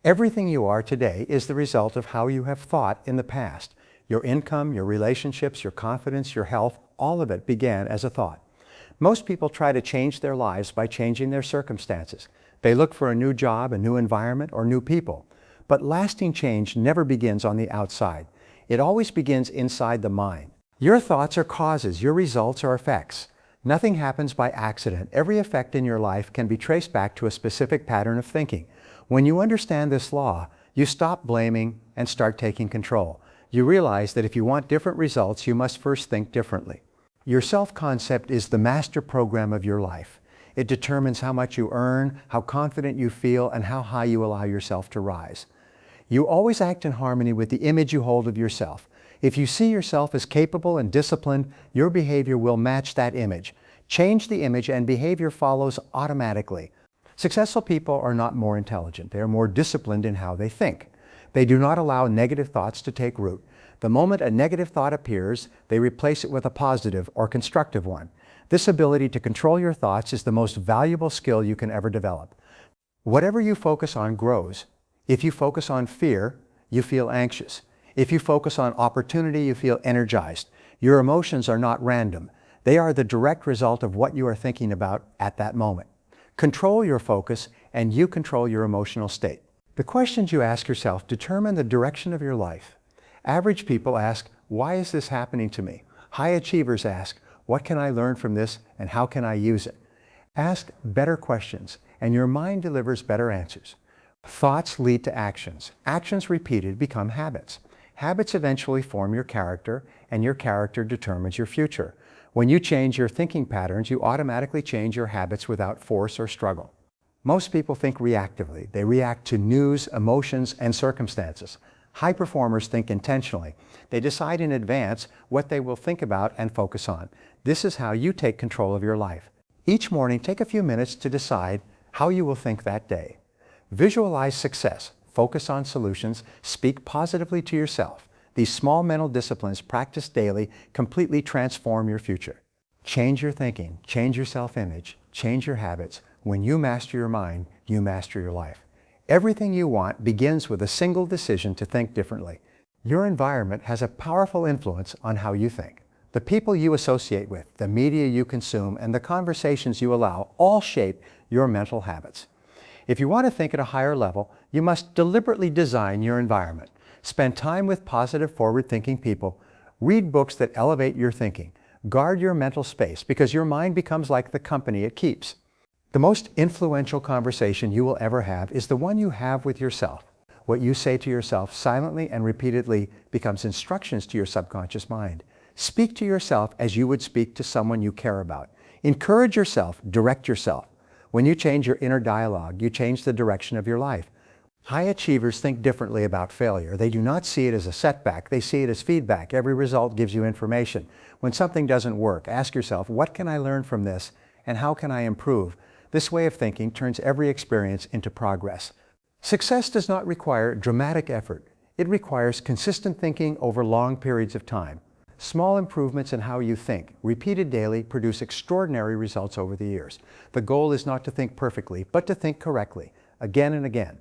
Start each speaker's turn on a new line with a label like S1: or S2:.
S1: Everything you are today is the result of how you have thought in the past. Your income, your relationships, your confidence, your health, all of it began as a thought. Most people try to change their lives by changing their circumstances. They look for a new job, a new environment, or new people. But lasting change never begins on the outside. It always begins inside the mind. Your thoughts are causes, your results are effects. Nothing happens by accident. Every effect in your life can be traced back to a specific pattern of thinking. When you understand this law, you stop blaming and start taking control. You realize that if you want different results, you must first think differently. Your self-concept is the master program of your life. It determines how much you earn, how confident you feel, and how high you allow yourself to rise. You always act in harmony with the image you hold of yourself. If you see yourself as capable and disciplined, your behavior will match that image. Change the image and behavior follows automatically. Successful people are not more intelligent. They are more disciplined in how they think. They do not allow negative thoughts to take root. The moment a negative thought appears, they replace it with a positive or constructive one. This ability to control your thoughts is the most valuable skill you can ever develop. Whatever you focus on grows. If you focus on fear, you feel anxious. If you focus on opportunity, you feel energized. Your emotions are not random. They are the direct result of what you are thinking about at that moment. Control your focus, and you control your emotional state. The questions you ask yourself determine the direction of your life. Average people ask, why is this happening to me? High achievers ask, what can I learn from this and how can I use it? Ask better questions, and your mind delivers better answers. Thoughts lead to actions. Actions repeated become habits. Habits eventually form your character, and your character determines your future. When you change your thinking patterns, you automatically change your habits without force or struggle. Most people think reactively. They react to news, emotions, and circumstances. High performers think intentionally. They decide in advance what they will think about and focus on. This is how you take control of your life. Each morning, take a few minutes to decide how you will think that day. Visualize success. Focus on solutions. Speak positively to yourself. These small mental disciplines practiced daily completely transform your future. Change your thinking, change your self-image, change your habits. When you master your mind, you master your life. Everything you want begins with a single decision to think differently. Your environment has a powerful influence on how you think. The people you associate with, the media you consume, and the conversations you allow all shape your mental habits. If you want to think at a higher level, you must deliberately design your environment. Spend time with positive, forward-thinking people. Read books that elevate your thinking. Guard your mental space because your mind becomes like the company it keeps. The most influential conversation you will ever have is the one you have with yourself. What you say to yourself silently and repeatedly becomes instructions to your subconscious mind. Speak to yourself as you would speak to someone you care about. Encourage yourself, direct yourself. When you change your inner dialogue, you change the direction of your life. High achievers think differently about failure. They do not see it as a setback. They see it as feedback. Every result gives you information. When something doesn't work, ask yourself, what can I learn from this and how can I improve? This way of thinking turns every experience into progress. Success does not require dramatic effort. It requires consistent thinking over long periods of time. Small improvements in how you think, repeated daily, produce extraordinary results over the years. The goal is not to think perfectly, but to think correctly, again and again.